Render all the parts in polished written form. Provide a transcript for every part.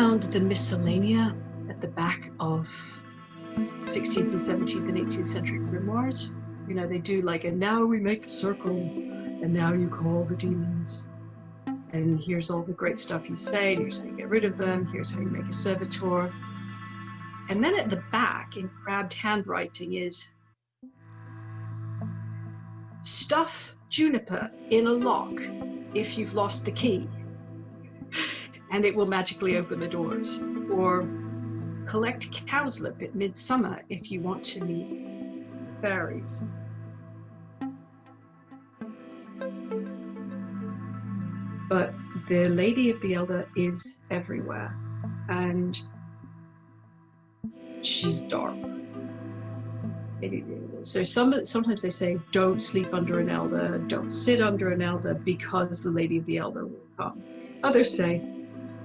found the miscellanea at the back of 16th and 17th and 18th century grimoires. You know, they do like, and now we make the circle, and now you call the demons. And here's all the great stuff you say, and here's how you get rid of them, here's how you make a servitor. And then at the back, in crabbed handwriting, is stuff juniper in a lock if you've lost the key, and it will magically open the doors. Or collect cowslip at midsummer if you want to meet the fairies. But the Lady of the Elder is everywhere, and she's dark. So sometimes they say, don't sleep under an elder, don't sit under an elder, because the Lady of the Elder will come. Others say,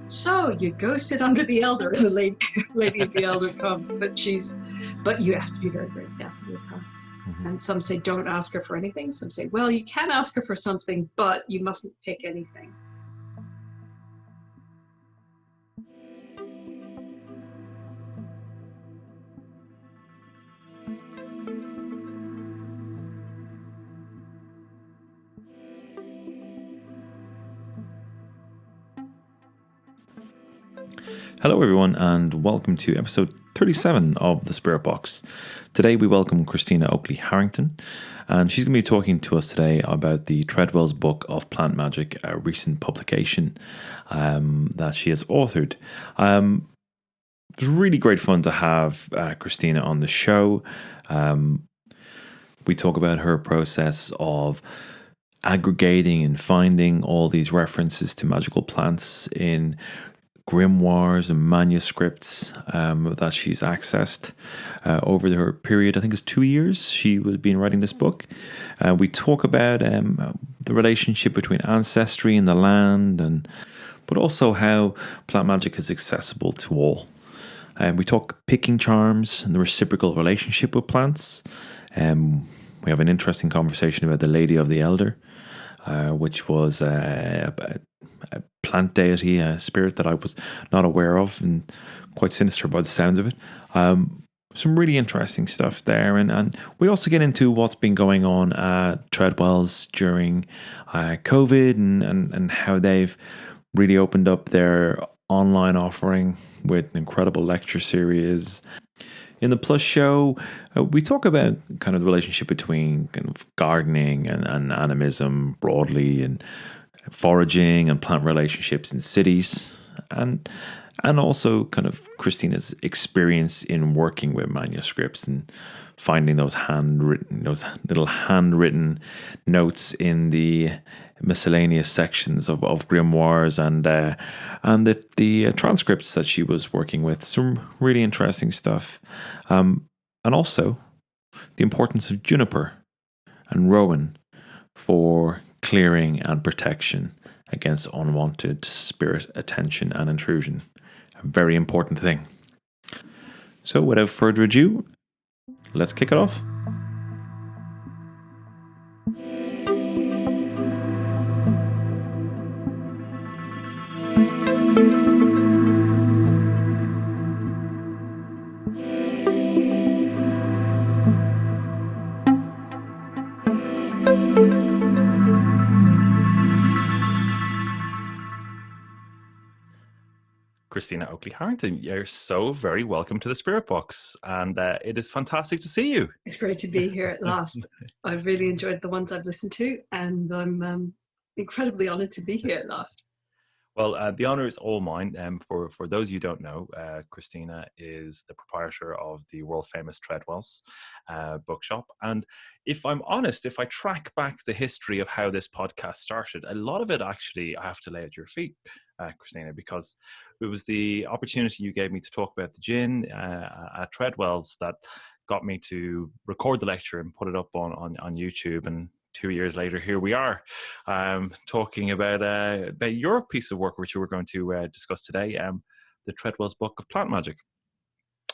so you go sit under the elder and the lady of the elder comes, but you have to be very, very careful with her. Mm-hmm. And some say, don't ask her for anything. Some say, well, you can ask her for something, but you mustn't pick anything. Hello everyone, and welcome to episode 37 of The Spirit Box. Today we welcome Christina Oakley Harrington, and she's going to be talking to us today about the Treadwell's book of plant magic, a recent publication that she has authored. It was really great fun to have Christina on the show. We talk about her process of aggregating and finding all these references to magical plants in grimoires and manuscripts that she's accessed over her period. I think it's 2 years she was been writing this book. We talk about the relationship between ancestry and the land, but also how plant magic is accessible to all. We talk picking charms and the reciprocal relationship with plants. We have an interesting conversation about the Lady of the Elder, which was a plant deity, a spirit that I was not aware of, and quite sinister by the sounds of it. Some really interesting stuff there, and we also get into what's been going on at Treadwells during COVID and how they've really opened up their online offering with an incredible lecture series. In the Plus show, we talk about kind of the relationship between kind of gardening and animism broadly, and foraging and plant relationships in cities, and also kind of Christina's experience in working with manuscripts and finding those little handwritten notes in the miscellaneous sections of grimoires and the transcripts that she was working with. Some really interesting stuff, and also the importance of juniper and rowan for clearing and protection against unwanted spirit attention and intrusion. A very important thing. So without further ado, let's kick it off. Christina Oakley Harrington, you're so very welcome to the Spirit Box, and it is fantastic to see you. It's great to be here at last. I've really enjoyed the ones I've listened to, and I'm incredibly honoured to be here at last. Well, the honour is all mine. For those you don't know, Christina is the proprietor of the world-famous Treadwells bookshop. And if I'm honest, if I track back the history of how this podcast started, a lot of it actually I have to lay at your feet, Christina, because it was the opportunity you gave me to talk about the gin at Treadwells that got me to record the lecture and put it up on YouTube. And 2 years later, here we are talking about your piece of work, which we're going to discuss today, the Treadwell's Book of Plant Magic.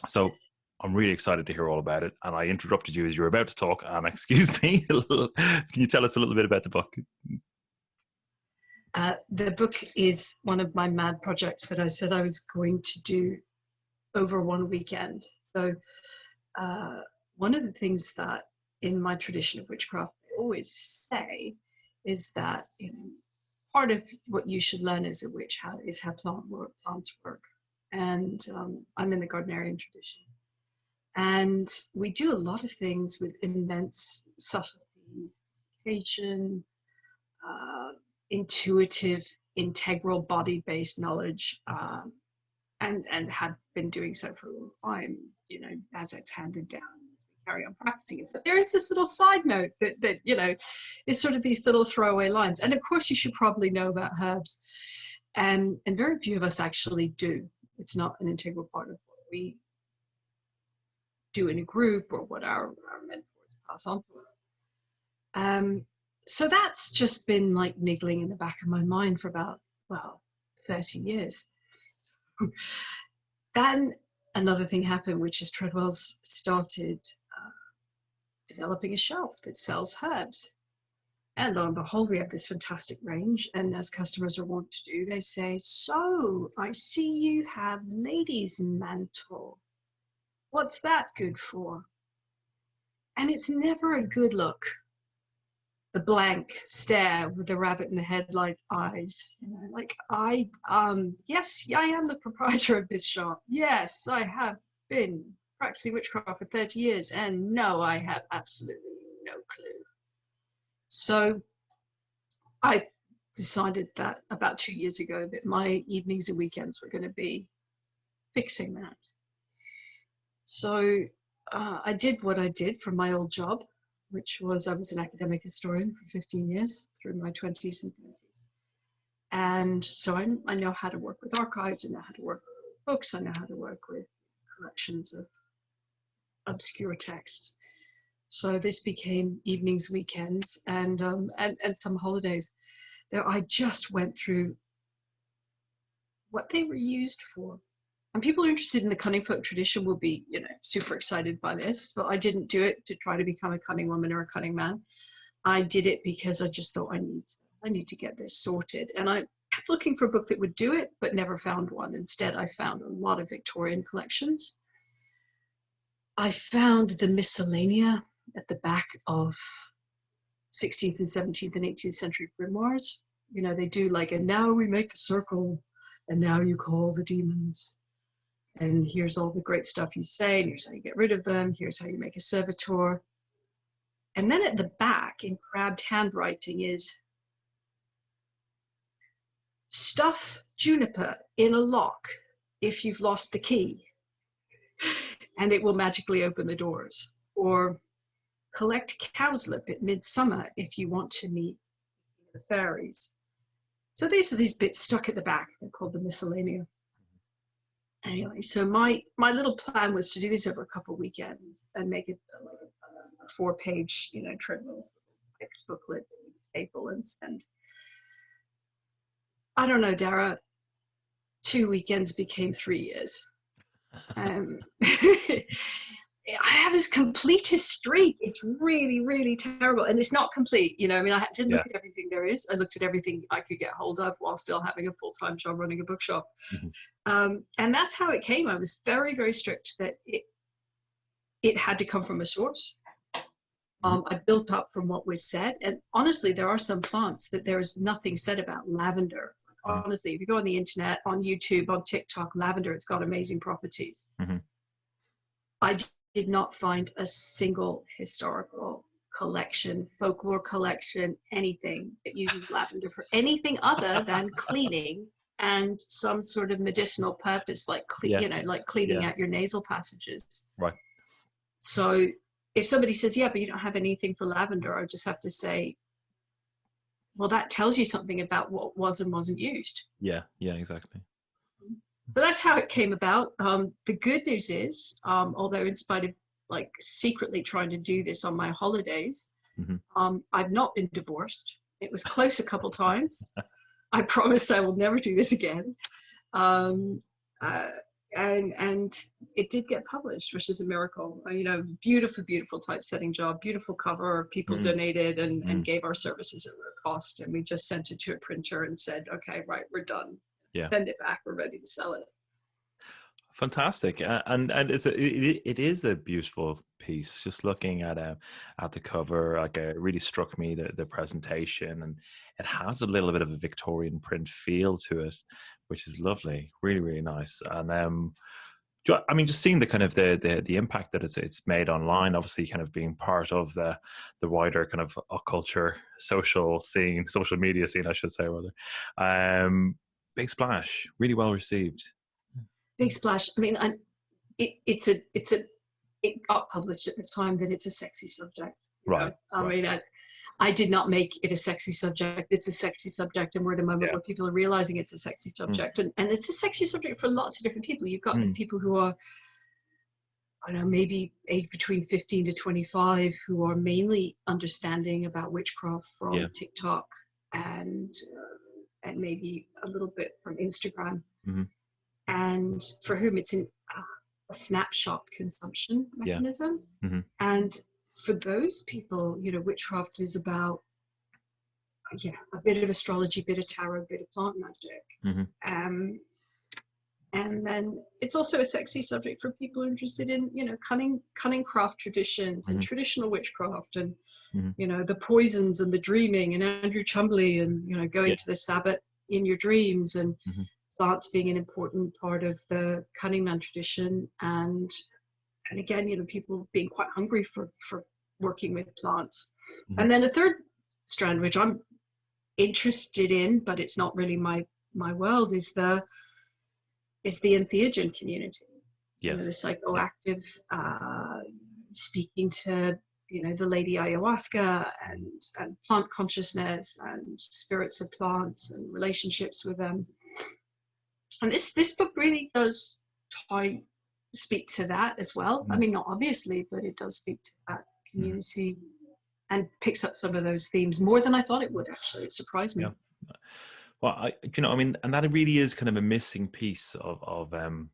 So I'm really excited to hear all about it. And I interrupted you as you were about to talk. And excuse me, can you tell us a little bit about the book? The book is one of my mad projects that I said I was going to do over one weekend. So one of the things that in my tradition of witchcraft I always say is that part of what you should learn as a witch is how plants work. And I'm in the Gardnerian tradition. And we do a lot of things with immense subtlety, sophistication, intuitive, integral body-based knowledge, and have been doing so for a long time, as it's handed down, as we carry on practicing it. But there is this little side note that is sort of these little throwaway lines. And of course, you should probably know about herbs. And very few of us actually do. It's not an integral part of what we do in a group or what our mentors pass on to us. So that's just been like niggling in the back of my mind for about, 30 years. Then another thing happened, which is Treadwells started developing a shelf that sells herbs. And lo and behold, we have this fantastic range. And as customers are wont to do, they say, "So I see you have ladies' mantle. What's that good for?" And it's never a good look. The blank stare with the rabbit in the headlight eyes. Yes, I am the proprietor of this shop. Yes, I have been practicing witchcraft for 30 years. And no, I have absolutely no clue. So I decided that about 2 years ago that my evenings and weekends were going to be fixing that. So I did what I did from my old job, which was I was an academic historian for 15 years through my 20s and 30s. And so I know how to work with archives, I know how to work with books, I know how to work with collections of obscure texts. So this became evenings, weekends, and some holidays. There, I just went through what they were used for. And people interested in the cunning folk tradition will be, super excited by this, but I didn't do it to try to become a cunning woman or a cunning man. I did it because I just thought I need to get this sorted. And I kept looking for a book that would do it, but never found one. Instead, I found a lot of Victorian collections. I found the miscellanea at the back of 16th and 17th and 18th century grimoires. They do like, and now we make the circle, and now you call the demons. And here's all the great stuff you say, and here's how you get rid of them, here's how you make a servitor. And then at the back, in crabbed handwriting, is stuff juniper in a lock if you've lost the key, and it will magically open the doors. Or collect cowslip at midsummer if you want to meet the fairies. So these are these bits stuck at the back. They're called the miscellanea. Anyway, so my little plan was to do this over a couple of weekends and make it a 4-page, Treadwells booklet that we staple and send. I don't know, Dara. 2 weekends became 3 years. I have this completist streak. It's really, really terrible. And it's not complete. I didn't look at everything there is. I looked at everything I could get hold of while still having a full-time job running a bookshop. Mm-hmm. And that's how it came. I was very, very strict that it had to come from a source. I built up from what was said. And honestly, there are some plants that there is nothing said about. Lavender. Honestly, if you go on the internet, on YouTube, on TikTok, lavender, it's got amazing properties. Mm-hmm. I did not find a single historical collection, folklore collection, anything that uses lavender for anything other than cleaning and some sort of medicinal purpose, like cleaning out your nasal passages. Right. So if somebody says, "Yeah, but you don't have anything for lavender," I just have to say, well, that tells you something about what was and wasn't used. Yeah, exactly. So that's how it came about. The good news is, although in spite of secretly trying to do this on my holidays, mm-hmm. I've not been divorced. It was close a couple times. I promised I will never do this again. And it did get published, which is a miracle. You know, beautiful, beautiful typesetting job, beautiful cover. People donated and gave our services at no cost, and we just sent it to a printer and said, okay, right, we're done. Yeah. Send it back. We're ready to sell it. Fantastic, and it is a beautiful piece. Just looking at the cover, like it really struck me the presentation, and it has a little bit of a Victorian print feel to it, which is lovely, really really nice. And I mean, just seeing the kind of the impact that it's made online, obviously, kind of being part of the wider kind of occulture social media scene, I should say, rather. Big splash, really well received. Big splash. I mean, it got published at the time that it's a sexy subject. Right. I mean, I did not make it a sexy subject. It's a sexy subject, and we're at a moment where people are realizing it's a sexy subject, and it's a sexy subject for lots of different people. You've got the people who are, I don't know, maybe aged between 15 to 25, who are mainly understanding about witchcraft from TikTok and maybe a little bit from Instagram. And for whom it's a snapshot consumption mechanism. And for those people, you know, witchcraft is about a bit of astrology, bit of tarot, bit of plant magic. And then it's also a sexy subject for people interested in, you know, cunning craft traditions and traditional witchcraft, and you know, the poisons and the dreaming and Andrew Chumley, and you know, going to the Sabbath in your dreams, and plants being an important part of the cunning man tradition, and again, you know, people being quite hungry for working with plants. And then a third strand, which I'm interested in, but it's not really my world, is the entheogen community. You know, the psychoactive, speaking to, you know, the lady ayahuasca, and plant consciousness and spirits of plants and relationships with them. And this book really does speak to that as well. I mean, not obviously, but it does speak to that community and picks up some of those themes more than I thought it would, actually. It surprised me. Yeah. Well, you know, I mean, and that really is kind of a missing piece of kind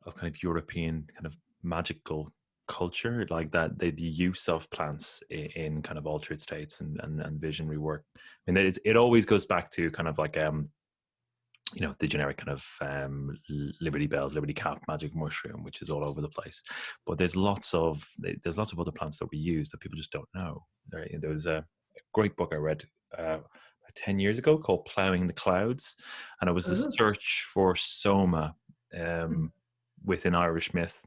of European kind of magical culture, like that, the use of plants in kind of altered states and visionary work. I mean, it always goes back to kind of like you know, the generic kind of Liberty Bells, Liberty Cap, magic mushroom, which is all over the place. But there's lots of other plants that we use that people just don't know. There was a great book I read 10 years ago called Plowing the Clouds, and it was a search for soma within Irish myth,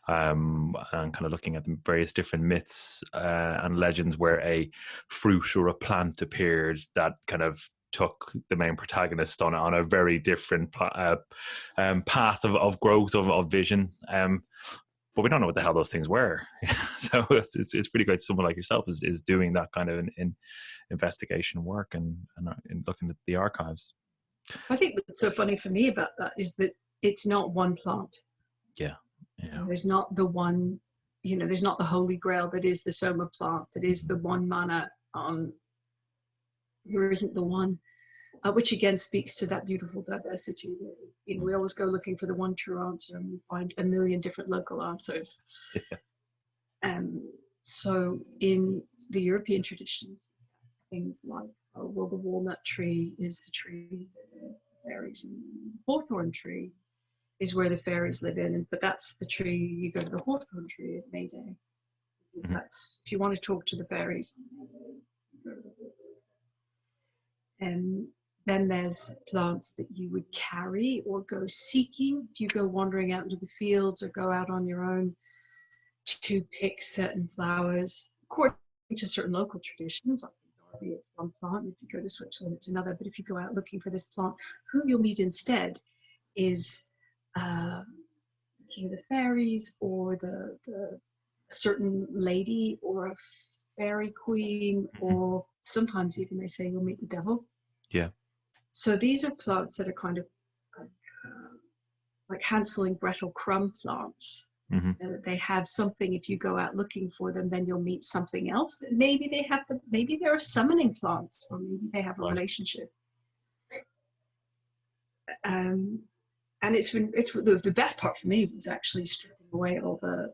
and kind of looking at the various different myths and legends where a fruit or a plant appeared that kind of took the main protagonist on a very different path of growth of vision, but we don't know what the hell those things were. So it's pretty great someone like yourself is doing that kind of in investigation work and looking at the archives. I think what's so funny for me about that is that it's not one plant. There's not the one, you know, there's not the holy grail that is the soma plant, that is the one mana on. There isn't the one, which again speaks to that beautiful diversity. That, you know, we always go looking for the one true answer, and we find a million different local answers. So in the European tradition, things like, well, the walnut tree is the tree the fairies, and the hawthorn tree is where the fairies live in. But that's the tree, you go to the hawthorn tree at May Day, because that's, if you want to talk to the fairies, go to the hawthorn. And then there's plants that you would carry or go seeking. If you go wandering out into the fields or go out on your own to pick certain flowers, according to certain local traditions, like Derby, it's one plant. If you go to Switzerland, it's another. But if you go out looking for this plant, who you'll meet instead is the fairies, or the certain lady, or a fairy queen, or sometimes even they say you'll meet the devil. So these are plants that are kind of like Hansel and Gretel crumb plants. They have something. If you go out looking for them, then you'll meet something else. Maybe they have maybe they're a summoning plants, or maybe they have a relationship. and it's the best part for me was actually stripping away all the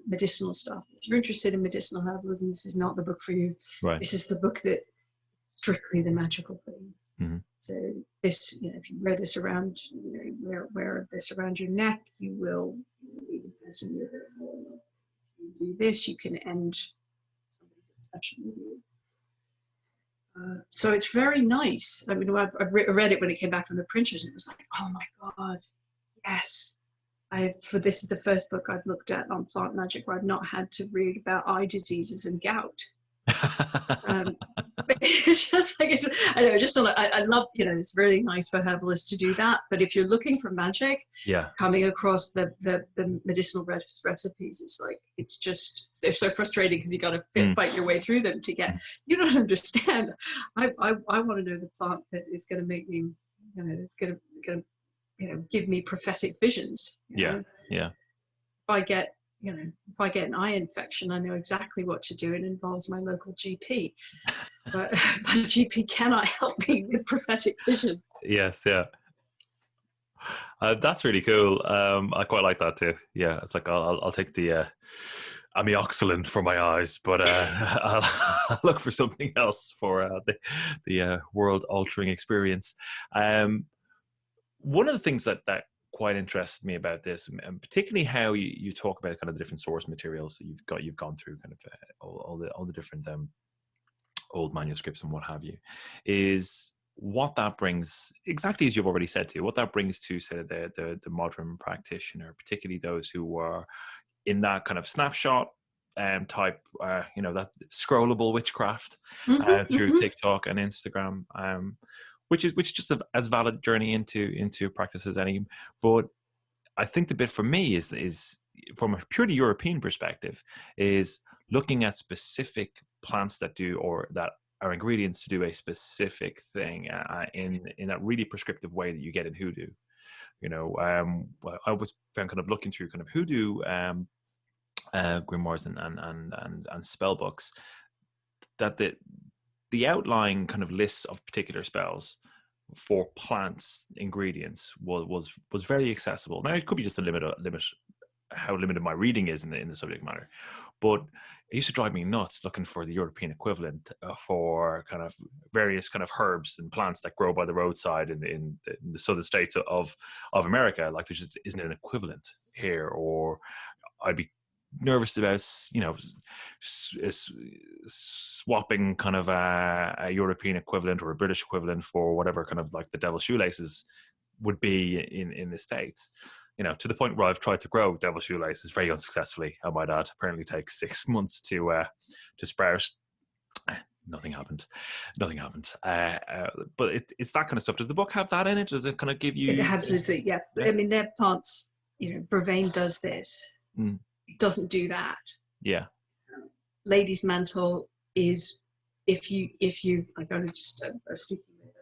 medicinal stuff. If you're interested in medicinal herbalism, this is not the book for you. Right. This is the book that strictly the magical thing. Mm-hmm. So this, if you wear this around, wear this around your neck, you will leave the person with it. If you do this, you can end somebody's obsession with you. So it's very nice. I mean, I've read it when it came back from the printers, and it was like, oh my God, yes. This is the first book I've looked at on plant magic where I've not had to read about eye diseases and gout. It's just like, I know, just I love, it's really nice for herbalists to do that. But if you're looking for magic, coming across the medicinal recipes, it's just, they're so frustrating because you got to fight your way through them to get, you don't understand. I want to know the plant that is going to make me, it's going to give me prophetic visions. Yeah. If I get an eye infection, I know exactly what to do. It involves my local GP, but my GP cannot help me with prophetic visions. Yes, yeah. That's really cool. I quite like that too. Yeah, it's like I'll take the amioxylin for my eyes, but I'll look for something else for the world-altering experience. One of the things that quite interested me about this, and particularly how you talk about kind of the different source materials that you've gone through, kind of all the different old manuscripts and what have you, is what that brings, exactly as you've already said, to what that brings to, say, the modern practitioner, particularly those who are in that kind of snapshot type, that scrollable witchcraft through TikTok and Instagram. Which is just as valid journey into practice as any. But I think the bit for me is from a purely European perspective, is looking at specific plants that do, or that are ingredients to do a specific thing in that really prescriptive way that you get in hoodoo. I was found kind of looking through kind of hoodoo grimoires and spell books, that the outlying kind of lists of particular spells for plants ingredients was very accessible. Now it could be just a limit how limited my reading is in the subject matter, but it used to drive me nuts looking for the European equivalent for kind of various kind of herbs and plants that grow by the roadside in the southern states of America. Like there just isn't an equivalent here, or I'd be nervous about swapping kind of a European equivalent or a British equivalent for whatever kind of like the devil's shoelaces would be in the States, to the point where I've tried to grow devil's shoelaces very unsuccessfully, I might add. Apparently takes 6 months to sprout. Nothing happened. But it's that kind of stuff. Does the book have that in it? Does it kind of give you? It absolutely, yeah. I mean, their plants, Vervain does this. It doesn't do that. Yeah. Lady's Mantle is, if you I got to just I was speaking with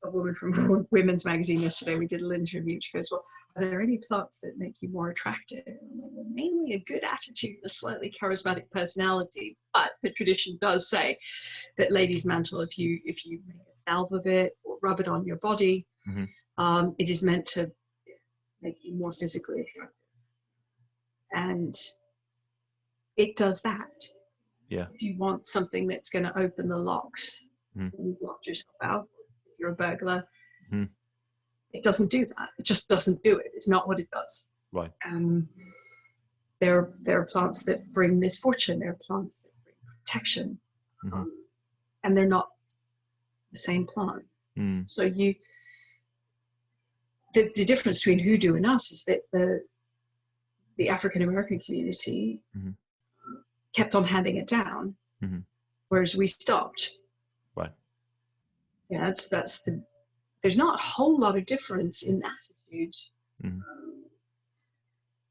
a woman from Women's Magazine yesterday. We did a little interview. She goes, well, are there any thoughts that make you more attractive? Well, mainly a good attitude, a slightly charismatic personality. But the tradition does say that Lady's Mantle, if you make a salve of it or rub it on your body, it is meant to make you more physically attractive. And it does that. Yeah. If you want something that's going to open the locks, you've locked yourself out, if you're a burglar, it doesn't do that. It just doesn't do it. It's not what it does. Right. There are plants that bring misfortune. There are plants that bring protection. And they're not the same plant. So the difference between hoodoo and us is that the African American community kept on handing it down, whereas we stopped. Right. Yeah, there's not a whole lot of difference in attitude.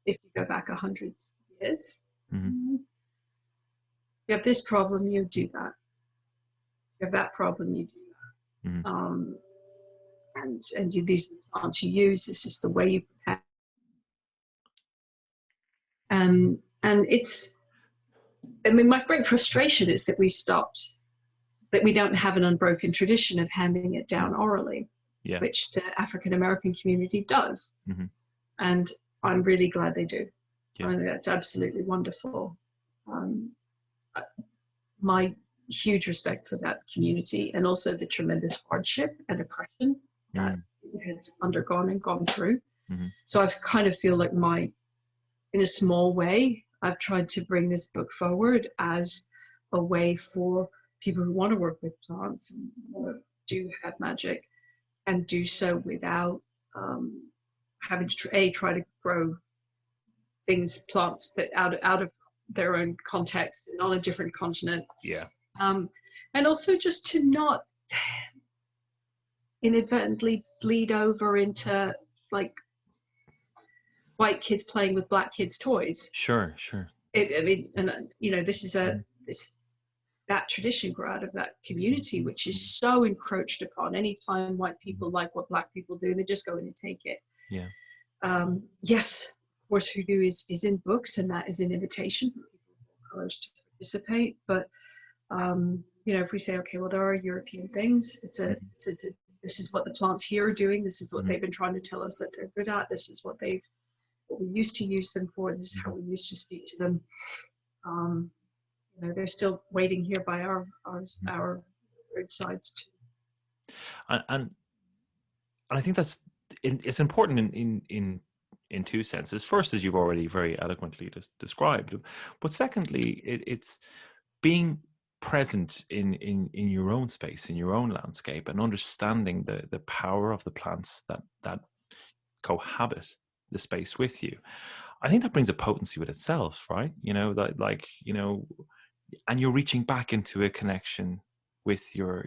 If you go back 100 years, you have this problem, you do that. You have that problem, you do that. And these plants you use, this is the way you prepare. And my great frustration is that we stopped, that we don't have an unbroken tradition of handing it down orally. Yeah. which the African American community does. Mm-hmm. And I'm really glad they do. Yeah. I think that's absolutely wonderful. My huge respect for that community, and also the tremendous hardship and oppression that it has undergone and gone through. Mm-hmm. So I kind of feel like in a small way, I've tried to bring this book forward as a way for people who want to work with plants and do have magic, and do so without having to try to grow plants that out of their own context and on a different continent. Yeah. And also just to not inadvertently bleed over into like white kids playing with black kids' toys. Sure. This is that tradition grew out of that community, which is so encroached upon. Anytime white people like what black people do, they just go in and take it. Yeah. Yes, of course, hoodoo is in books, and that is an invitation for people of all colors to participate. But if we say, okay, well, there are European things. This is what the plants here are doing. This is what they've been trying to tell us that they're good at. This is what we used to use them for. This is how we used to speak to them. They're still waiting here by our roadsides too. And I think it's important in two senses. First, as you've already very eloquently described, but secondly, it's being present in your own space, in your own landscape, and understanding the power of the plants that cohabit the space with you. I think that brings a potency with itself, right? And you're reaching back into a connection with your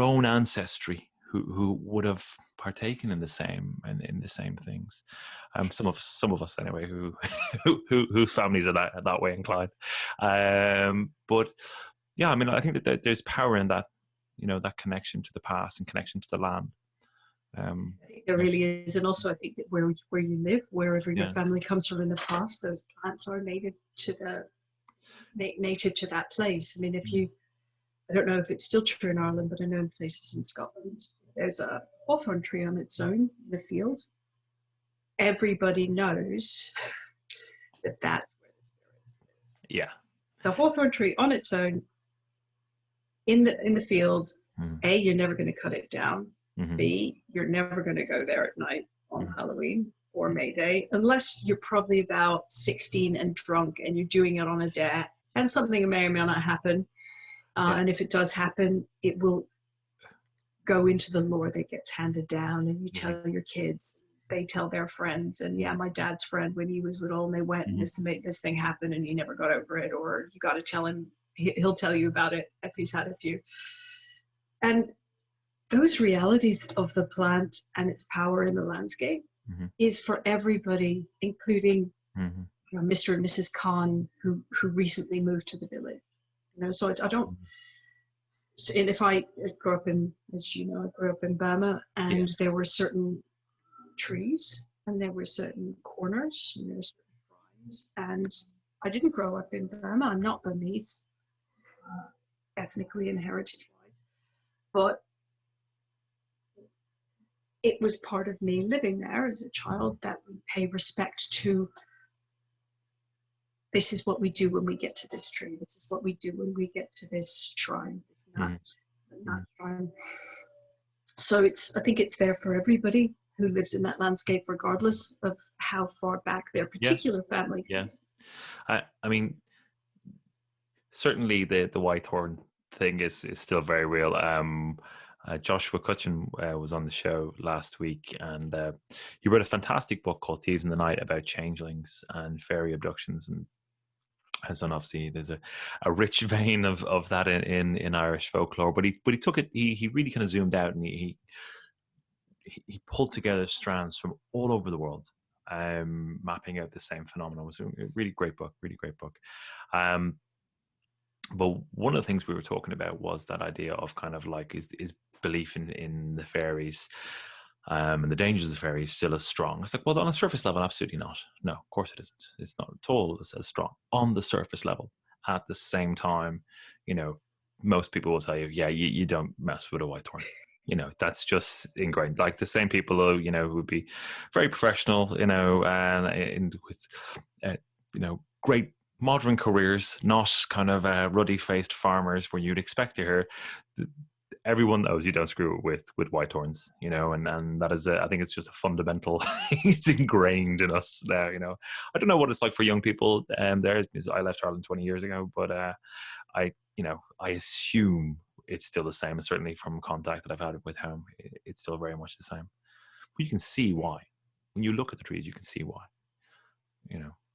own ancestry who would have partaken in the same things. Some of us anyway whose families are that way inclined. But yeah, I mean, I think that there's power in that, that connection to the past and connection to the land. I think there really is, and also I think that where you live, wherever your family comes from in the past, those plants are native to that place. I mean, I don't know if it's still true in Ireland, but I know in places in Scotland, there's a hawthorn tree on its own in the field. Everybody knows that that's where the spirits live. Yeah. The hawthorn tree on its own in the field. A, you're never going to cut it down. B, you're never going to go there at night on Halloween or May Day, unless you're probably about 16 and drunk and you're doing it on a dare, and something may or may not happen. And if it does happen, it will go into the lore that gets handed down, and you tell your kids, they tell their friends, and my dad's friend, when he was little and they went and this thing happened and he never got over it, or you got to tell him, he'll tell you about it if he's had a few. And those realities of the plant and its power in the landscape is for everybody, including Mr. and Mrs. Khan, who recently moved to the village. So I don't. And if I grew up as you know, I grew up in Burma, and there were certain trees, and there were certain corners, and there were certain shrines. And I didn't grow up in Burma. I'm not Burmese, ethnically and heritage-wise, but it was part of me living there as a child that we pay respect to. This is what we do when we get to this tree. This is what we do when we get to this shrine. That shrine. So I think it's there for everybody who lives in that landscape, regardless of how far back their particular family comes. Yeah. I mean, certainly the Whitethorn thing is still very real. Joshua Cutchin was on the show last week, and he wrote a fantastic book called Thieves in the Night about changelings and fairy abductions, and obviously there's a rich vein of that in Irish folklore. But he took it. He really kind of zoomed out, and he pulled together strands from all over the world, mapping out the same phenomenon. It was a really great book. But one of the things we were talking about was that idea of kind of like is belief in the fairies and the dangers of the fairies still as strong? It's like, well, on a surface level, absolutely not. No, of course it isn't. It's not at all as strong on the surface level. At the same time, most people will tell you, yeah, you don't mess with a whitethorn. That's just ingrained. Like the same people who would be very professional, and with great modern careers, not kind of ruddy-faced farmers where you'd expect to hear. Everyone knows you don't screw with whitethorns, and that is, I think it's just a fundamental. It's ingrained in us now. I don't know what it's like for young people. There, I left Ireland 20 years ago, but I assume it's still the same. And certainly from contact that I've had with home, it's still very much the same. But you can see why. When you look at the trees, you can see why.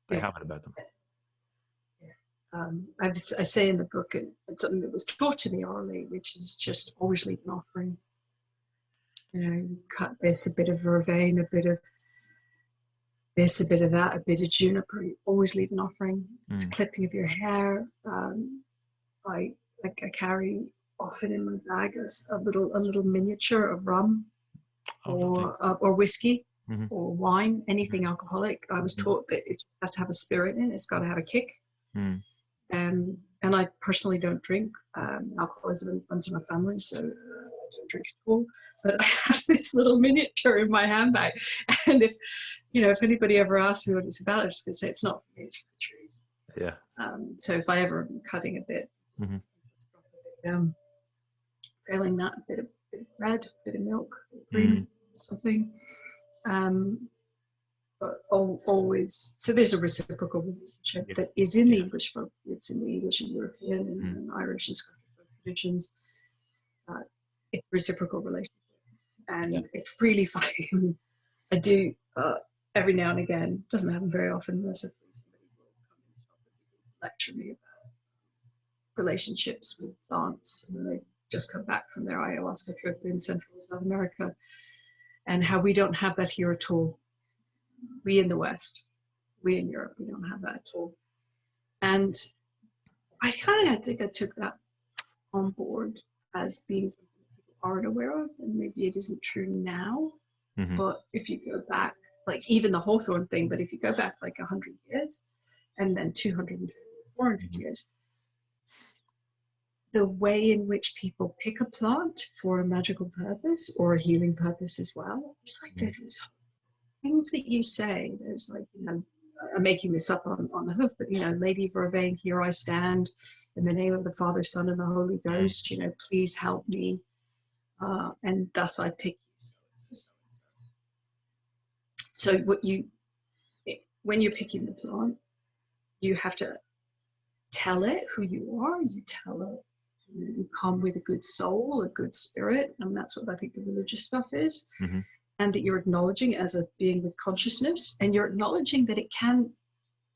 They have it about them. I say in the book, it's something that was taught to me orally, which is just always leave an offering. Cut this, a bit of vervain, a bit of this, a bit of that, a bit of juniper. You always leave an offering. It's a clipping of your hair. I carry often in my bag a little miniature of rum, or whiskey, or wine, anything alcoholic. I was taught that it has to have a spirit in it. It's got to have a kick. And I personally don't drink. Alcoholism runs in my family, so I don't drink at all. But I have this little miniature in my handbag, and if anybody ever asks me what it's about, I'm just going to say it's not for me. It's for the trees. Yeah. So if I ever am cutting a bit, just drop a bit down. Failing that, a bit of bread, a bit of milk, cream, something. But always, so there's a reciprocal relationship that is in the English folk. It's in the English and European and Irish and Scottish folk traditions. It's a reciprocal relationship, and it's really funny. I do every now and again. Doesn't happen very often. Unless somebody will come and lecture me about relationships with plants, and they just come back from their ayahuasca trip in Central and South America, and how we don't have that here at all. We in the West, we in Europe, we don't have that at all. And I think I took that on board as being something people aren't aware of, and maybe it isn't true now. But if you go back, like even the hawthorn thing, but if you go back like 100 years, and then 200, 400 years, the way in which people pick a plant for a magical purpose or a healing purpose as well, it's like there's this things that you say. There's like, I'm making this up on the hoof, but Lady Vervain, here I stand, in the name of the Father, Son, and the Holy Ghost. Please help me, and thus I pick you. So when you're picking the plant, you have to tell it who you are. You tell it you come with a good soul, a good spirit, and that's what I think the religious stuff is. And that you're acknowledging as a being with consciousness, and you're acknowledging that it can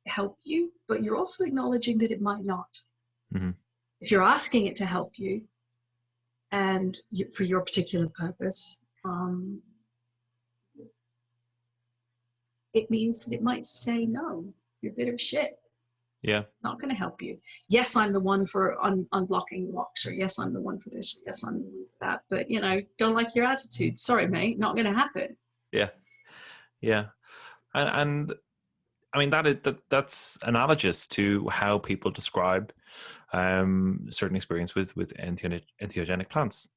help you, but you're also acknowledging that it might not. If you're asking it to help you, and for your particular purpose, it means that it might say no. You're a bit of shit. Yeah. Not going to help you. Yes, I'm the one for unblocking locks, or yes, I'm the one for this, or yes, I'm the one for that. But, don't like your attitude. Sorry, mate, not going to happen. Yeah. Yeah. And I mean, that's analogous to how people describe certain experience with entheogenic plants.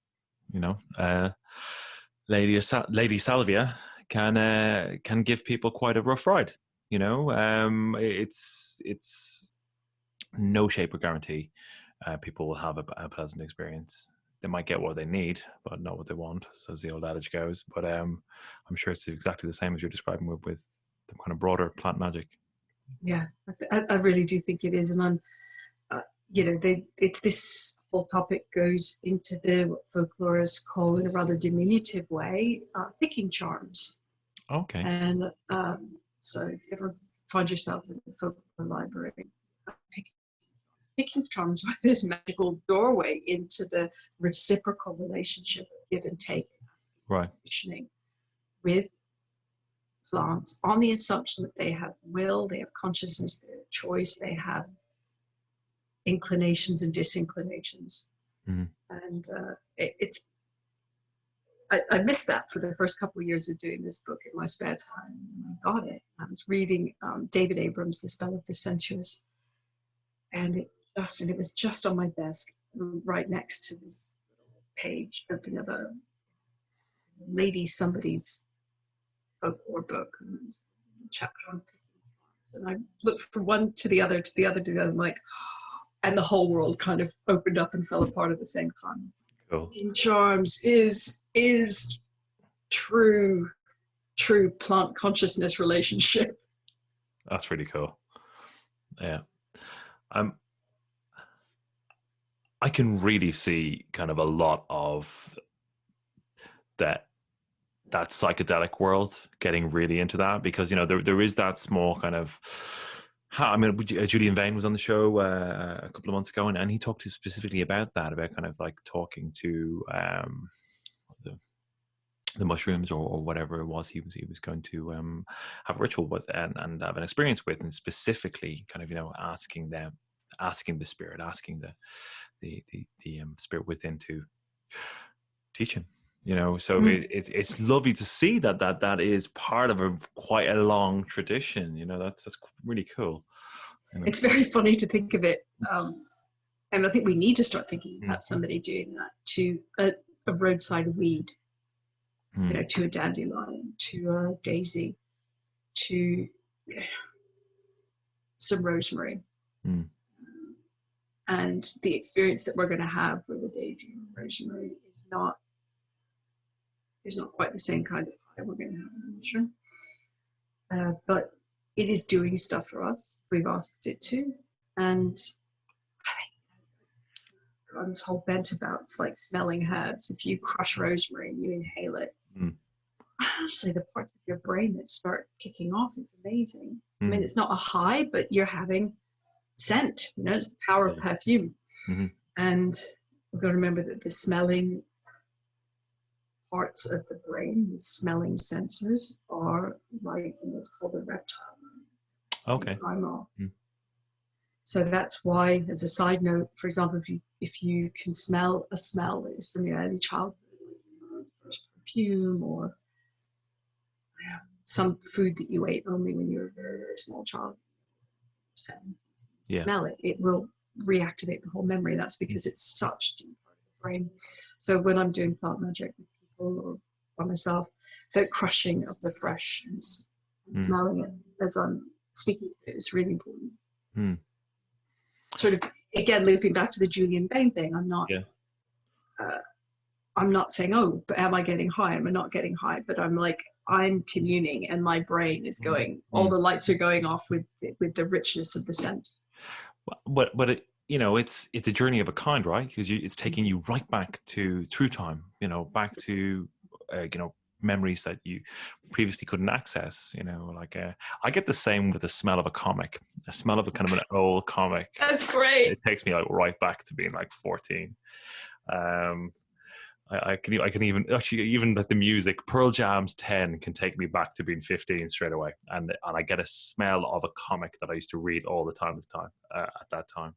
Lady Salvia can give people quite a rough ride. It's no shape or guarantee people will have a pleasant experience. They might get what they need, but not what they want, so as the old adage goes. But I'm sure it's exactly the same as you're describing with the kind of broader plant magic. Yeah, I really do think it is. And it's this whole topic goes into what folklorists call, in a rather diminutive way, picking charms. Okay. And so if you ever find yourself in the folklore library, picking charms with this magical doorway into the reciprocal relationship of give and take, right? With plants, on the assumption that they have will, they have consciousness, they have choice, they have inclinations and disinclinations. And I missed that for the first couple of years of doing this book in my spare time. I got it. I was reading David Abrams' The Spell of the Sensuous, and it was just on my desk right next to this page open of a lady somebody's folklore book, and there's a chapter on picking farms. And I looked from one to the other to the other to the other, I'm like, and the whole world kind of opened up and fell apart at the same time. Cool. In charms is true plant consciousness relationship. That's really cool. Yeah. I can really see kind of a lot of that psychedelic world getting really into that, because, you know, there is that small kind of, I mean, Julian Vane was on the show a couple of months ago, and he talked specifically about that, about kind of like talking to the mushrooms or whatever it was he was going to have a ritual with and have an experience with, and specifically kind of, you know, asking the spirit, asking the spirit within to teach him, you know. So it's lovely to see that is part of quite a long tradition, you know. That's really cool, you know? It's very funny to think of it, and I think we need to start thinking about somebody doing that to a roadside weed, you know, to a dandelion, to a daisy, to some rosemary. And the experience that we're going to have with a daisy or rosemary is not quite the same kind of high we're going to have in the mushroom. But it is doing stuff for us. We've asked it to. And I think on this whole bent about, it's like smelling herbs. If you crush rosemary and you inhale it, honestly, the parts of your brain that start kicking off is amazing. I mean, it's not a high, but you're having scent, you know, it's the power of perfume. And we've got to remember that the smelling parts of the brain, the smelling sensors, are right in what's called the reptile primal. So that's why, as a side note, for example, if you can smell a smell that is from your early childhood, like first perfume, or some food that you ate only when you were a very, very small child, smell it, it will reactivate the whole memory. That's because it's such a deep part of the brain. So when I'm doing plant magic with people or by myself, the crushing of the fresh and smelling it as I'm speaking to it is really important. Sort of, again, looping back to the Julian Vane thing, I'm not saying, oh, but am I getting high? Am I not getting high? But I'm like, I'm communing, and my brain is going, all the lights are going off with the richness of the scent. But it, you know, it's a journey of a kind, right? Because it's taking you right back to through time, you know, back to you know, memories that you previously couldn't access, you know. Like I get the same with the smell of a comic, the smell of a kind of an old comic. That's great. It takes me like right back to being like 14. I can even like the music, Pearl Jam's 10 can take me back to being 15 straight away, and I get a smell of a comic that I used to read all the time at that time.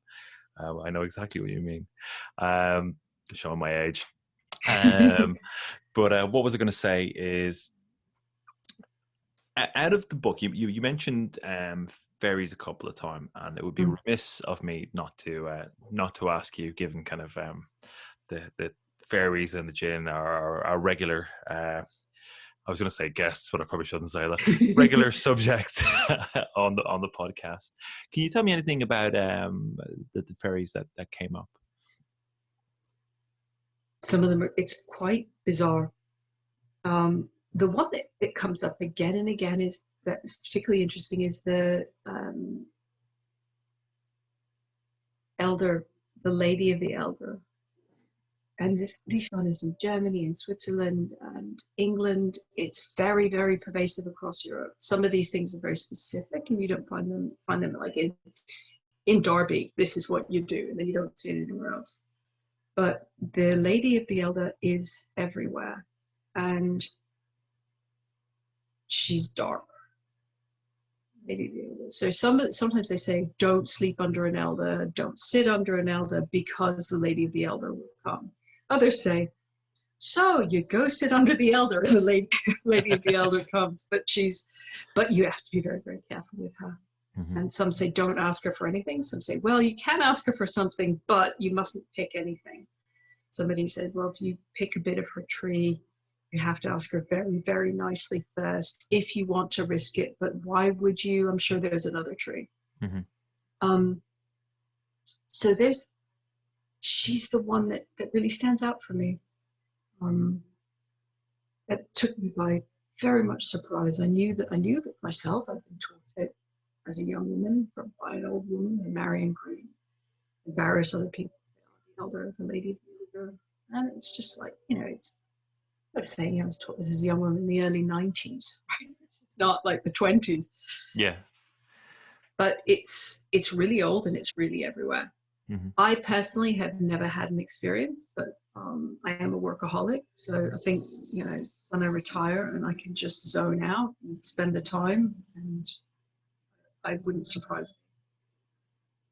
I know exactly what you mean. Showing my age. But what was I going to say is, out of the book, you mentioned fairies a couple of times, and it would be remiss of me not to ask you, given kind of the fairies and the jinn are our regular, I was going to say guests, but I probably shouldn't say that, regular subject on the podcast. Can you tell me anything about the fairies that came up? Some of them, it's quite bizarre. The one that comes up again and again that's particularly interesting is the elder, the lady of the elder. And this one is in Germany and Switzerland and England. It's very, very pervasive across Europe. Some of these things are very specific, and you don't find them like in Derby, this is what you do, and then you don't see it anywhere else. But the lady of the elder is everywhere, and she's dark. Lady of the elder. So sometimes they say, don't sleep under an elder, don't sit under an elder, because the lady of the elder will come. Others say, so you go sit under the elder, and the lady of the elder comes, but you have to be very, very careful with her. Mm-hmm. And some say, don't ask her for anything. Some say, well, you can ask her for something, but you mustn't pick anything. Somebody said, well, if you pick a bit of her tree, you have to ask her very, very nicely first if you want to risk it. But why would you? I'm sure there's another tree. Mm-hmm. So she's the one that really stands out for me. That took me by very much surprise. I knew that myself. I'd been taught it as a young woman by an old woman, and Marion Green, and various other people. The elder, the lady of the elder, and it's just like, it's. I was saying, I was taught this as a young woman in the early 90s. Right? It's not like the 20s. Yeah. But it's really old and it's really everywhere. Mm-hmm. I personally have never had an experience, but I am a workaholic. So I think, when I retire and I can just zone out and spend the time, and I wouldn't surprise me.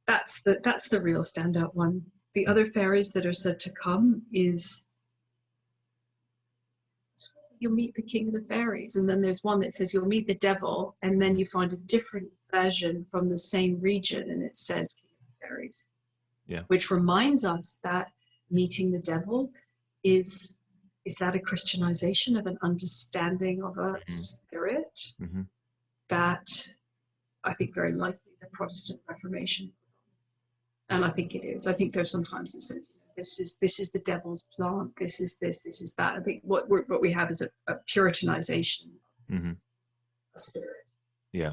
That's the real standout one. The other fairies that are said to come is you'll meet the king of the fairies, and then there's one that says you'll meet the devil, and then you find a different version from the same region, and it says king of the fairies. Yeah. Which reminds us that meeting the devil is that a Christianization of an understanding of a spirit that I think very likely the Protestant Reformation, and I think it is. I think there's sometimes it says this is the devil's plant. This is this is that. I think what we have is a Puritanization of a spirit,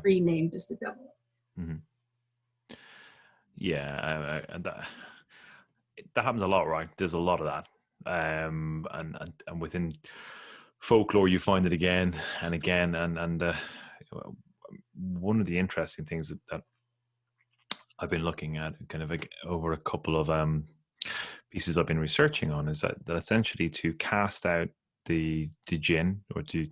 renamed as the devil. Mm-hmm. Yeah, and that happens a lot, right? There's a lot of that, and within folklore you find it again and again, and one of the interesting things that I've been looking at kind of over a couple of pieces I've been researching on is that essentially to cast out the jinn, or to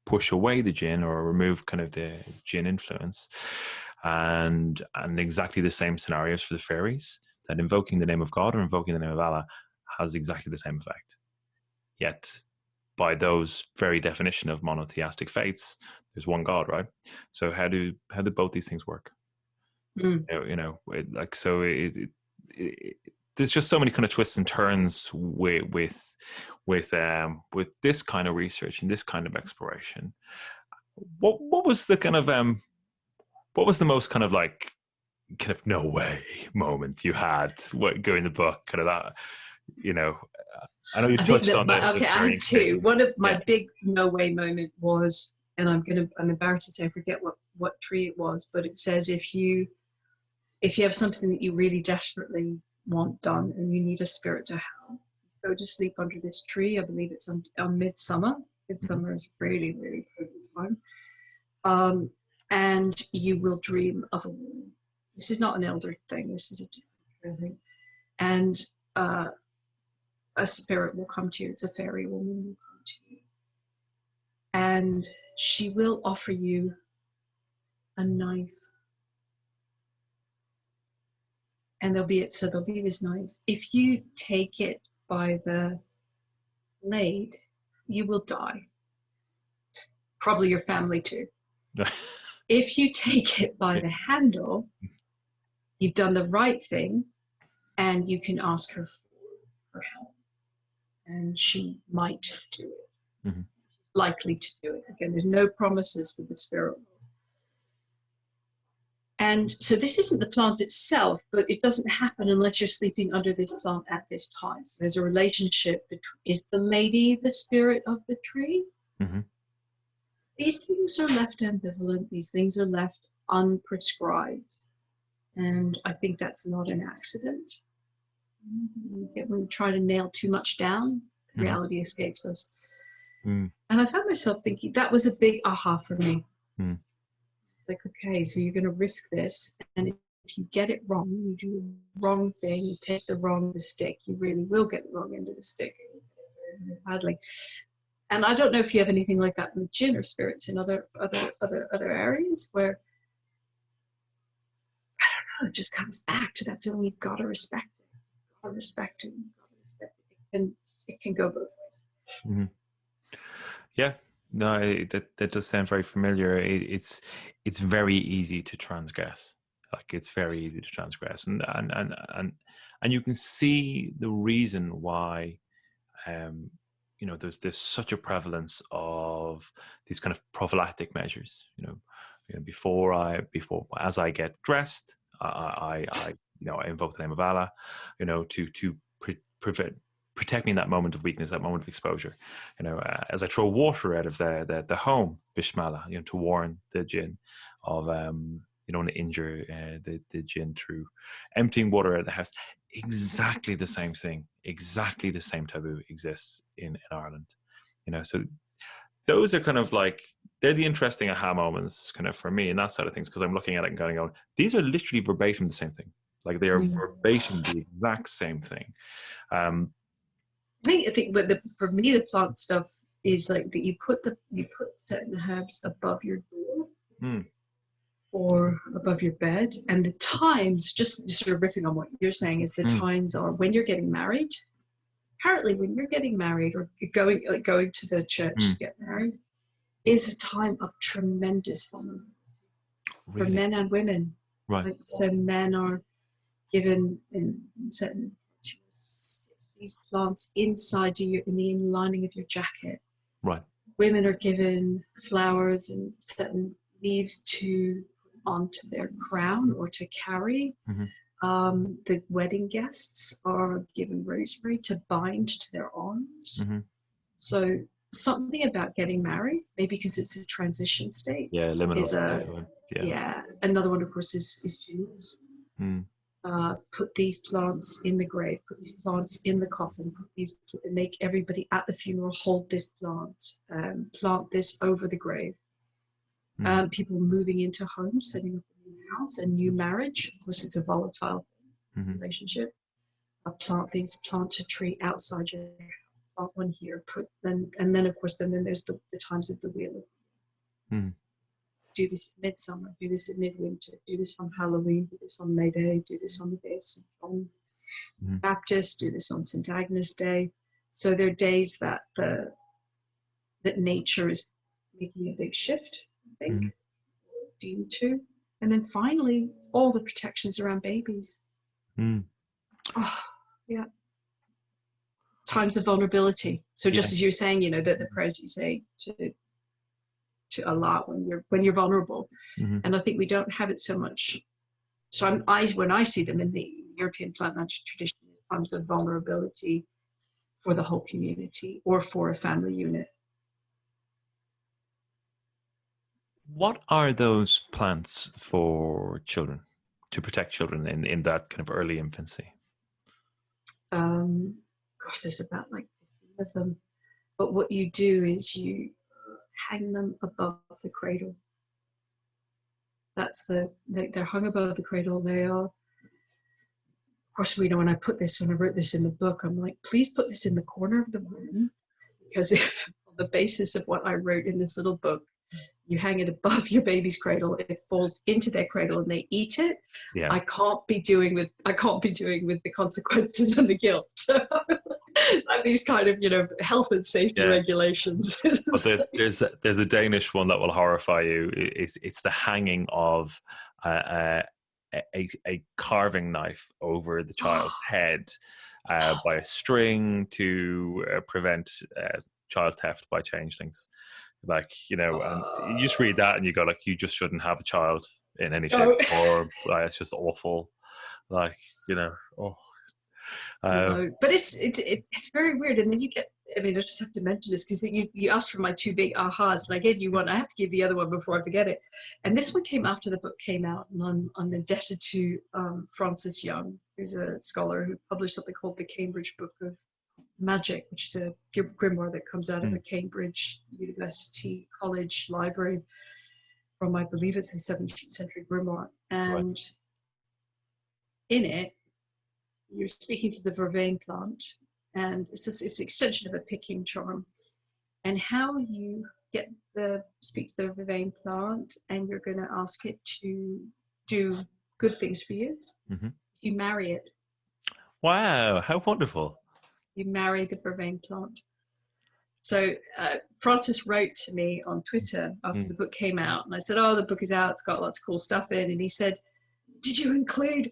push away the jinn or remove kind of the jinn influence, and exactly the same scenarios for the fairies, that invoking the name of God or invoking the name of Allah has exactly the same effect. Yet by those very definition of monotheistic faiths, there's one God, right? So how do both these things work? There's just so many kind of twists and turns with this kind of research and this kind of exploration. What was the kind of what was the most kind of no way moment you had going the book, kind of that, I know you touched on that. Okay, I had two. One of my big no way moment was, and I'm embarrassed to say I forget what tree it was, but it says if you have something that you really desperately want done and you need a spirit to help, go to sleep under this tree. I believe it's on midsummer. Midsummer is really, really good time. And you will dream of a woman. This is not an elder thing. This is a different thing. And a spirit will come to you. It's a fairy woman will come to you. And she will offer you a knife. And there'll be this knife. If you take it by the blade, you will die. Probably your family too. If you take it by the handle, you've done the right thing, and you can ask her for help. And she might do it. Mm-hmm. Likely to do it. Again, there's no promises with the spirit world. And so this isn't the plant itself, but it doesn't happen unless you're sleeping under this plant at this time. So there's a relationship between, is the lady the spirit of the tree? Mm-hmm. These things are left ambivalent. These things are left unprescribed. And I think that's not an accident. When we try to nail too much down, reality escapes us. And I found myself thinking, that was a big aha for me. Like, okay, so you're going to risk this, and if you get it wrong, you do the wrong thing, you take the wrong stick, you really will get the wrong end of the stick badly. And I don't know if you have anything like that with jinn or spirits in other areas where, I don't know, it just comes back to that feeling you've got to respect it. You've got to respect it. It can go both ways. Mm-hmm. Yeah. No, that does sound very familiar. It's very easy to transgress. Like it's very easy to transgress, and you can see the reason why. Um, there's such a prevalence of these kind of prophylactic measures. Before as I get dressed, I invoke the name of Allah, to protect me in that moment of weakness, that moment of exposure. As I throw water out of the home, Bismillah, to warn the jinn of you don't want to injure the jinn through emptying water out of the house. Exactly the same thing, exactly the same taboo exists in Ireland. So those are kind of like, they're the interesting aha moments kind of for me and that side of things, because I'm looking at it and going, these are literally verbatim the same thing. Like they are verbatim the exact same thing. I think, but for me, the plant stuff is like that. You put certain herbs above your door or above your bed, and the times, just sort of riffing on what you're saying, is the times are when you're getting married. Apparently, when you're getting married or going to the church to get married, is a time of tremendous vulnerability for men and women. Right. Like, so men are given in certain these plants inside you in the lining of your jacket. Right. Women are given flowers and certain leaves to onto their crown or to carry. The wedding guests are given rosemary to bind to their arms. So something about getting married, maybe because it's a transition state. Yeah, liminal state. Yeah. Another one, of course, is funerals. Put these plants in the grave, put these plants in the coffin, make everybody at the funeral hold this plant this over the grave. People moving into homes, setting up a new house, a new marriage. Of course, it's a volatile relationship. Plant a tree outside your house, plant one here, and then of course then there's the times of the wheel. Do this at midsummer, do this at midwinter, do this on Halloween, do this on May Day, do this on the day of St. John Baptist, do this on St. Agnes Day. So there are days that nature is making a big shift, I think, deemed to. And then finally, all the protections around babies. Oh, yeah. Times of vulnerability. So just as you're saying, the prayers you say to Allah when you're vulnerable, and I think we don't have it so much. So when I see them in the European plant magic tradition, times of vulnerability for the whole community or for a family unit. What are those plants for children, to protect children in that kind of early infancy? Gosh, there's about like 15 of them. But what you do is you hang them above the cradle. They're hung above the cradle. They are, of course, when I wrote this in the book, I'm like, please put this in the corner of the room, because if on the basis of what I wrote in this little book, you hang it above your baby's cradle, it falls into their cradle and they eat it. Yeah. I can't be doing with the consequences and the guilt. So like these kind of health and safety regulations. But there's a Danish one that will horrify you. It's the hanging of a carving knife over the child's head by a string to prevent child theft by changelings. Like, and you just read that and you go like, you just shouldn't have a child in any shape or form. Like, it's just awful. Like, No, but it's very weird. And then you get, I just have to mention this because you asked for my two big ahas, and I gave you one. I have to give the other one before I forget it. And this one came after the book came out, and I'm indebted to Francis Young, who's a scholar who published something called the Cambridge Book of Magic, which is a grimoire that comes out of a Cambridge University College library from, I believe it's a 17th century grimoire. And in it, you're speaking to the vervain plant, and it's an extension of a picking charm. And how you speak to the vervain plant, and you're going to ask it to do good things for you. You marry it. Wow, how wonderful. You marry the vervain plant. So Francis wrote to me on Twitter after the book came out, and I said, "Oh, the book is out. It's got lots of cool stuff in." And he said, "Did you include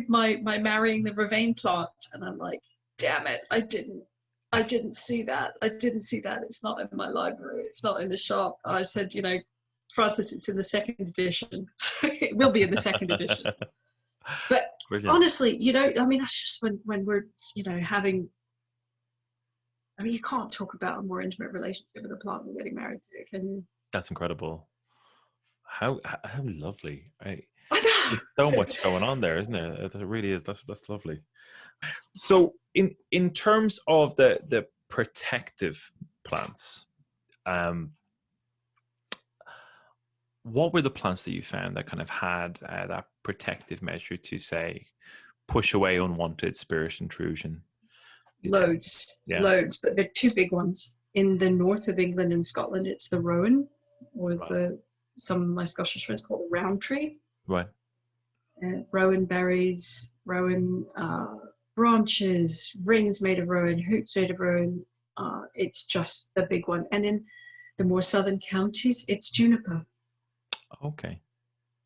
my marrying the Vervain plant?" And I'm like, "Damn it, I didn't see that. I didn't see that. It's not in my library. It's not in the shop." I said, "You know, Francis, it's in the second edition. It will be in the second edition." But Brilliant. honestly, you know, I mean, that's just when we're, you know, having. I mean, you can't talk about a more intimate relationship with a plant than getting married to, can you? That's incredible. How lovely. I know. There's so much going on there, isn't there? It really is. That's lovely. So in terms of the protective plants, what were the plants that you found that kind of had that protective measure to, say, push away unwanted spirit intrusion? Loads, but there are two big ones. In the north of England and Scotland, it's the rowan, or some of my Scottish friends call it the round tree. Right. Rowan berries, rowan branches, rings made of rowan, hoops made of rowan. It's just the big one. And in the more southern counties, it's juniper. Okay.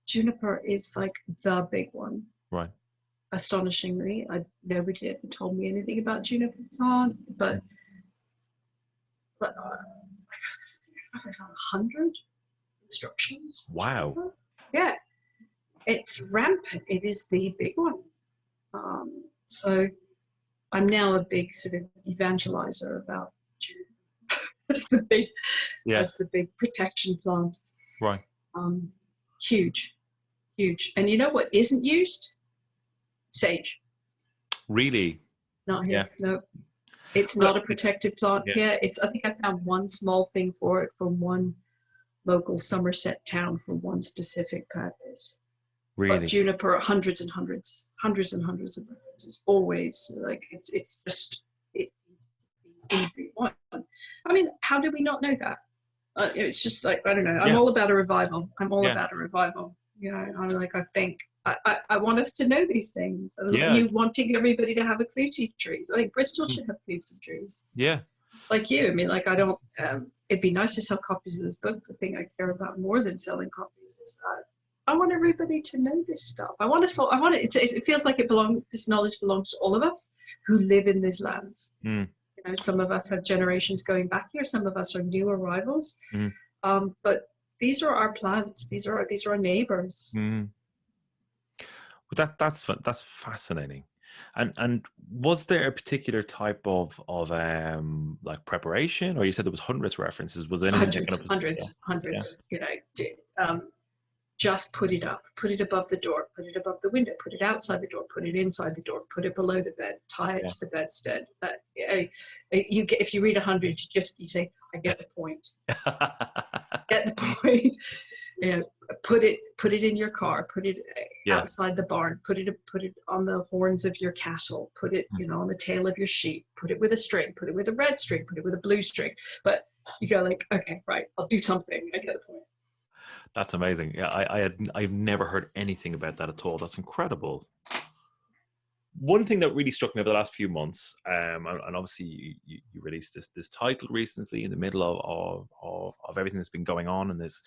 Juniper is like the big one. Right. Astonishingly, nobody ever told me anything about juniper plant, but I found 100 instructions. Wow. Juniper. Yeah, it's rampant. It is the big one. So I'm now a big sort of evangelizer about juniper as the big protection plant. Right. Huge. And you know what isn't used? Sage. Really? Not here. Yeah. No. It's not a protected plant here. I think I found one small thing for it from one local Somerset town for one specific purpose. Really? But juniper, hundreds and hundreds of purposes. It's always like it's one. I mean, how do we not know that? It's just like, I don't know. I'm all about a revival. You know, I'm like, I want us to know these things. You wanting everybody to have a Clutie trees. I think Bristol should have Clutie trees. Yeah. Like you. I mean, like, I don't, it'd be nice to sell copies of this book. The thing I care about more than selling copies is that I want everybody to know this stuff. It feels like this knowledge belongs to all of us who live in these lands. You know, some of us have generations going back here. Some of us are new arrivals. But these are our plants. These are our neighbors. Well, that's fascinating. And was there a particular type of like preparation, or you said there was hundreds of references? Was there anything hundreds? You know, just put it up, put it above the door, put it above the window, put it outside the door, put it inside the door, put it below the bed, tie it to the bedstead. If you read 100, you say, I get the point. Get the point. You know, put it in your car, put it outside the barn, put it on the horns of your cattle, put it, you know, on the tail of your sheep, put it with a string, put it with a red string, put it with a blue string. But you go like, okay, right, I'll do something. I get the point. That's amazing. Yeah, I've never heard anything about that at all. That's incredible. One thing that really struck me over the last few months, and obviously you released this title recently in the middle of everything that's been going on in this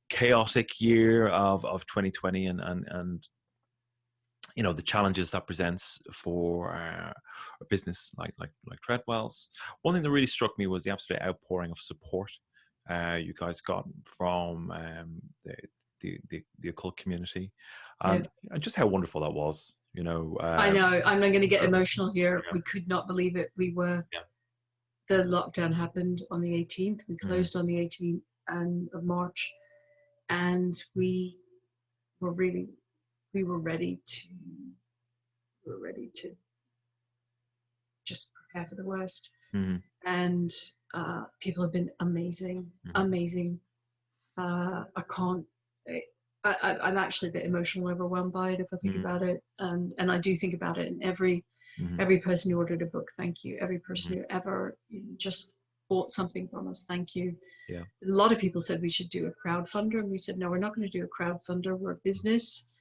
chaotic year of 2020 and you know, the challenges that presents for a business like Treadwells. One thing that really struck me was the absolute outpouring of support you guys got from the occult community, and just how wonderful that was. You know, I know I'm not going to get emotional here. We could not believe it. We were the lockdown happened on the 18th. We closed on the 18th of March, and we were ready to just prepare for the worst. And people have been amazing. I'm actually a bit emotional, overwhelmed by it if I think about it, and I do think about it. And every person who ordered a book, thank you. Every person who ever just bought something from us, thank you. A lot of people said we should do a crowdfunder, and we said no, we're not going to do a crowdfunder. We're a business.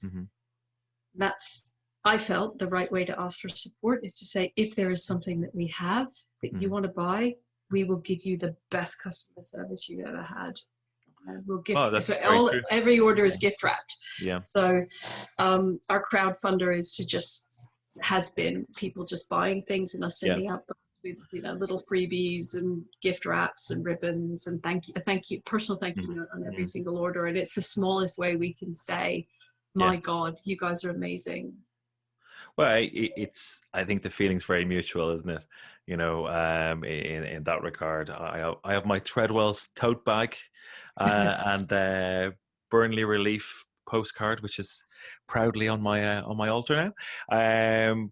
I felt the right way to ask for support is to say, if there is something that we have that you want to buy, we will give you the best customer service you've ever had. We'll gift. Oh, that's So very true. every order is gift wrapped. Yeah. So our crowdfunder has been people just buying things and us sending out with little freebies and gift wraps and ribbons and thank you, personal thank you note on every single order. And it's the smallest way we can say, my God, you guys are amazing. Well, I think the feeling's very mutual, isn't it? In that regard, I have my Treadwells tote bag and Burnley Relief postcard, which is proudly on my altar now.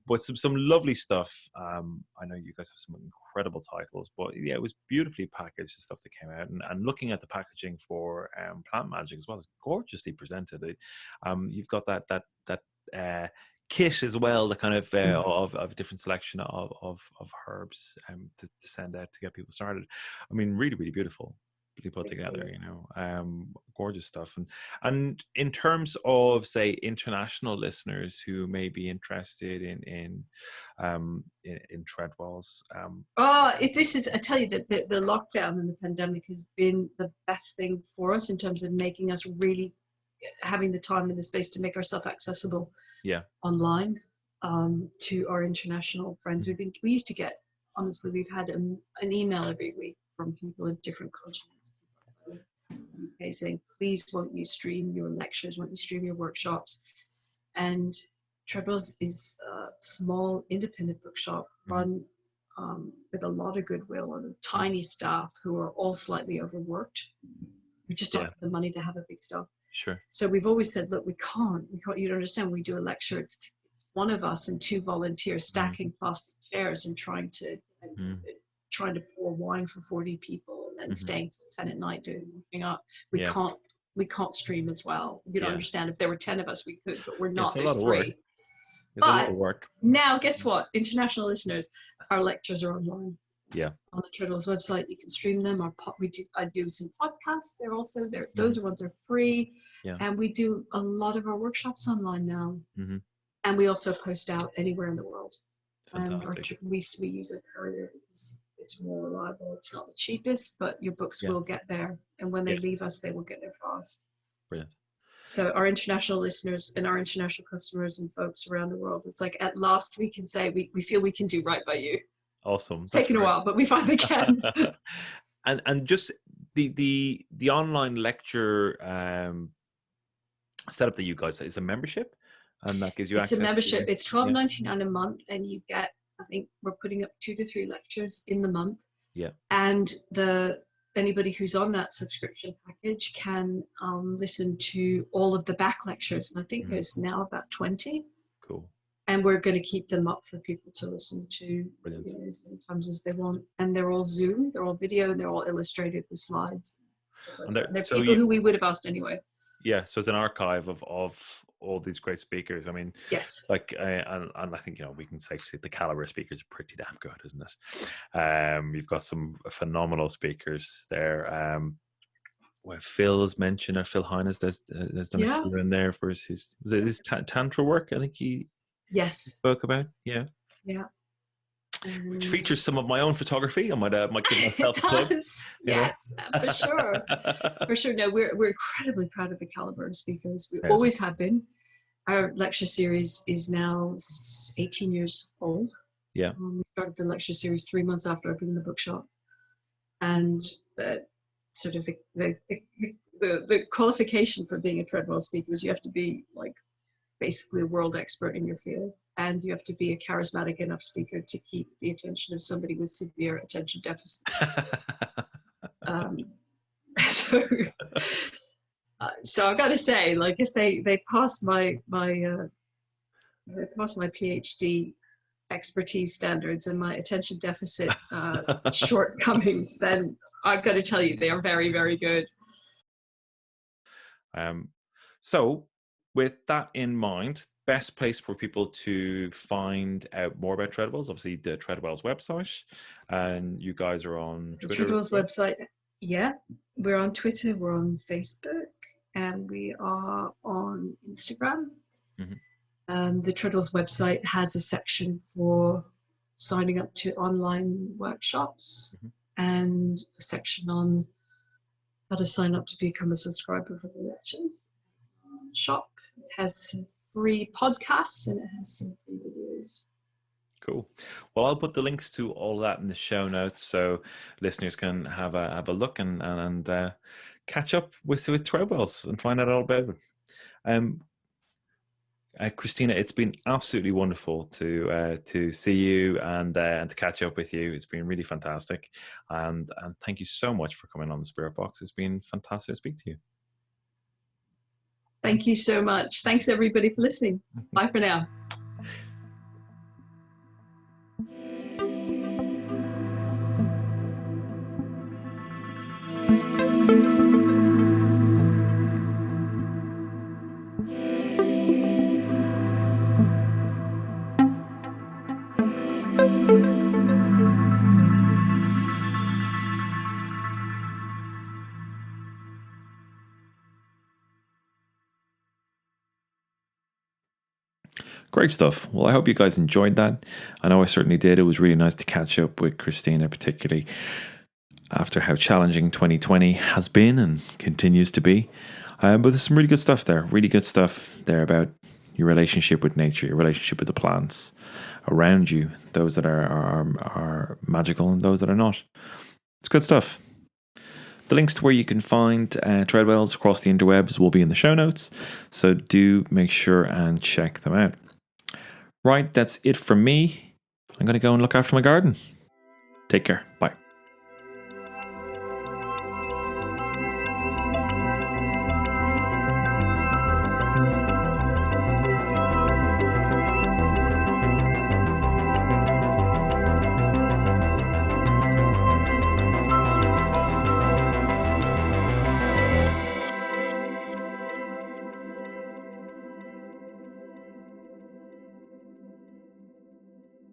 But some lovely stuff. I know you guys have some incredible titles, but yeah, it was beautifully packaged, the stuff that came out, and looking at the packaging for Plant Magic as well, it's gorgeously presented. You've got that kit as well, the kind of different selection of herbs to send out to get people started. I mean, really, really beautiful. Put together, gorgeous stuff. And in terms of, say, international listeners who may be interested in Treadwells. I tell you that the lockdown and the pandemic has been the best thing for us in terms of making us really having the time and the space to make ourselves accessible online to our international friends. We used to get, honestly, we've had an email every week from people in different continents saying, please, won't you stream your lectures, won't you stream your workshops? And Treadwells is a small independent bookshop run with a lot of goodwill and a tiny staff who are all slightly overworked. We just don't have the money to have a big staff. Sure. So we've always said, look, we can't, you don't understand, we do a lecture, it's one of us and two volunteers stacking plastic chairs and trying to pour wine for 40 people and then staying till 10 at night doing up. We can't stream as well. You don't understand. If there were 10 of us, we could, but we're not. There's 3. It's a lot of work. Now, guess what? International listeners, our lectures are online. Yeah. On the Treadwells website, you can stream them. I do some podcasts. They're also there. Those ones are free. Yeah. And we do a lot of our workshops online now. And we also post out anywhere in the world. Fantastic. We use a courier because it's more reliable. It's not the cheapest, but your books will get there. And when they leave us, they will get there fast. Brilliant. So our international listeners and our international customers and folks around the world, it's like at last we can say we feel we can do right by you. Awesome. It's taken a while, but we finally can. and just the online lecture setup that you guys, is a membership, and that gives you access. It's a membership. It's $12.99 a month, and you get, I think we're putting up 2 to 3 lectures in the month. Yeah. And anybody who's on that subscription package can listen to all of the back lectures, and I think there's now about 20. Cool. And we're going to keep them up for people to listen to as many times as they want. And they're all Zoom, they're all video, and they're all illustrated with slides. And they're people who we would have asked anyway. Yeah, so it's an archive of all these great speakers. I mean, yes, like, and I think, we can safely say the caliber of speakers are pretty damn good, isn't it? You've got some phenomenal speakers there. Well, Phil is mentioned, or Phil Hines has done a few in there for his Tantra work, I think he spoke about. Yeah. Which features some of my own photography. I might give myself a plug. Yes, for sure. For sure. No, we're incredibly proud of the caliber of speakers. We always have been. Our lecture series is now 18 years old. Yeah. We started the lecture series 3 months after opening the bookshop. And sort of the qualification for being a Treadwell speaker is you have to be like basically a world expert in your field. And you have to be a charismatic enough speaker to keep the attention of somebody with severe attention deficit. So I've got to say, like, if they pass my PhD expertise standards and my attention deficit shortcomings, then I've got to tell you they are very, very good. So with that in mind, best place for people to find out more about Treadwells, obviously the Treadwells website, and you guys are on Twitter. The Treadwells website, we're on Twitter, we're on Facebook, and we are on Instagram. The Treadwells website has a section for signing up to online workshops and a section on how to sign up to become a subscriber for the lectures. Shop has some free podcasts and it has some free videos. Cool. Well, I'll put the links to all that in the show notes so listeners can have a look and catch up with Treadwells and find out all about it. Christina, it's been absolutely wonderful to see you and to catch up with you. It's been really fantastic, and thank you so much for coming on the Spirit Box. It's been fantastic to speak to you. Thank you so much. Thanks everybody for listening. Bye for now. Great stuff. Well, I hope you guys enjoyed that. I know I certainly did. It was really nice to catch up with Christina, particularly after how challenging 2020 has been and continues to be. But there's some really good stuff there. Really good stuff there about your relationship with nature, your relationship with the plants around you, those that are magical and those that are not. It's good stuff. The links to where you can find Treadwells across the interwebs will be in the show notes, so do make sure and check them out. Right, that's it from me. I'm going to go and look after my garden. Take care. Bye.